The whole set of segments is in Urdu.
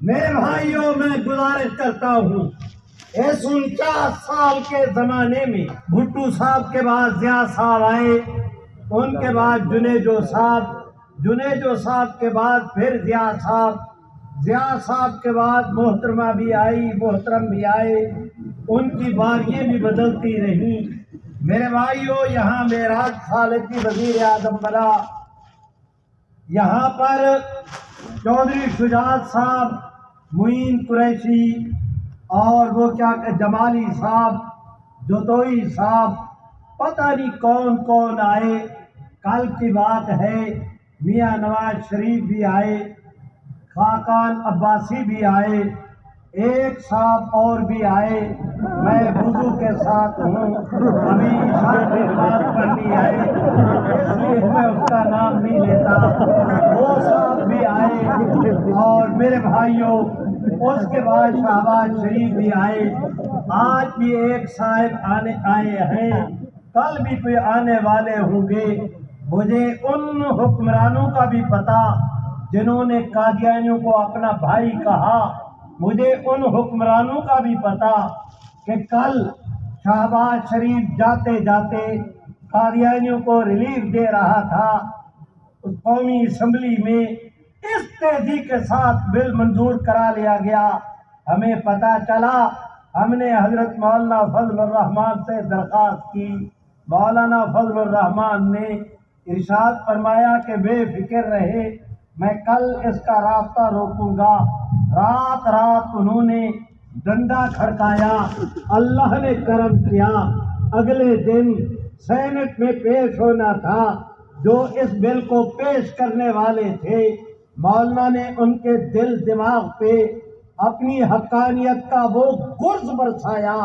میرے بھائیوں، میں گزارش کرتا ہوں، اس 49 سال کے زمانے میں بھٹو صاحب کے بعد ضیاء صاحب آئے، ان کے بعد جنیجو صاحب کے بعد پھر ضیاء صاحب کے بعد محترمہ بھی آئی، محترم بھی آئے، ان کی باریاں بھی بدلتی رہیں۔ میرے بھائیوں، یہاں معراج خالد کی وزیر اعظم بنا، یہاں پر چودھری شجاعت صاحب، معین قریشی اور وہ جمالی صاحب، جوتوئی صاحب، پتہ نہیں کون کون آئے۔ کل کی بات ہے، میاں نواز شریف بھی آئے، خاقان عباسی بھی آئے، ایک صاحب اور بھی آئے۔ میں وضو کے ساتھ ہوں، ابھی عشاء کی نماز پڑھنی ہے، اس لیے میں اس کا نام نہیں لیتا۔ وہ صاحب بھی آئے، اور میرے بھائیوں اس کے بعد شہباز شریف بھی آئے۔ آج بھی ایک صاحب آئے ہیں، کل بھی کوئی آنے والے ہوں گے۔ مجھے ان حکمرانوں کا بھی پتا جنہوں نے قادیانیوں کو اپنا بھائی کہا، مجھے ان حکمرانوں کا بھی پتا کہ کل شہباز شریف جاتے جاتے قادیانیوں کو ریلیف دے رہا تھا، قومی اسمبلی میں اس تیزی کے ساتھ بل منظور کرا لیا گیا۔ ہمیں پتا چلا، ہم نے حضرت مولانا فضل الرحمان سے درخواست کی، مولانا فضل الرحمان نے ارشاد فرمایا کہ بے فکر رہے، میں کل اس کا راستہ روکوں گا۔ رات انہوں نے ڈنڈا کھڑکایا، اللہ نے کرم کیا، اگلے دن سینٹ میں پیش ہونا تھا۔ جو اس بل کو پیش کرنے والے تھے، مولانا نے ان کے دل دماغ پہ اپنی حقانیت کا وہ گرز برسایا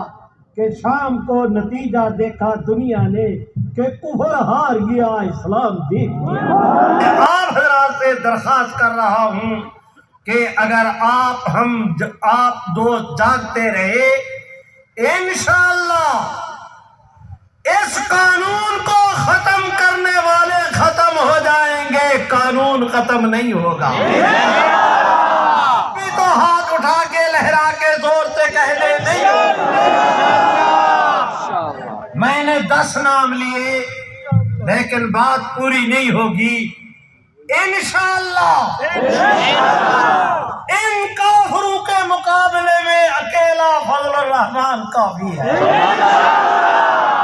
کہ شام کو نتیجہ دیکھا دنیا نے کہ کفر ہار گیا، اسلام جیت گیا۔ آپ حضرات سے درخواست کر رہا ہوں کہ اگر آپ دو جاگتے رہے، انشاءاللہ اس قانون کو ختم کرنے والے ختم ہو جائیں گے، قانون ختم نہیں ہوگا۔ تو ہاتھ اٹھا کے لہرا کے زور سے کہہ دے نہیں۔ میں نے 10 نام لیے لیکن بات پوری نہیں ہوگی۔ انشاءاللہ ان کافروں کے مقابلے میں اکیلا فضل الرحمان کافی ہے۔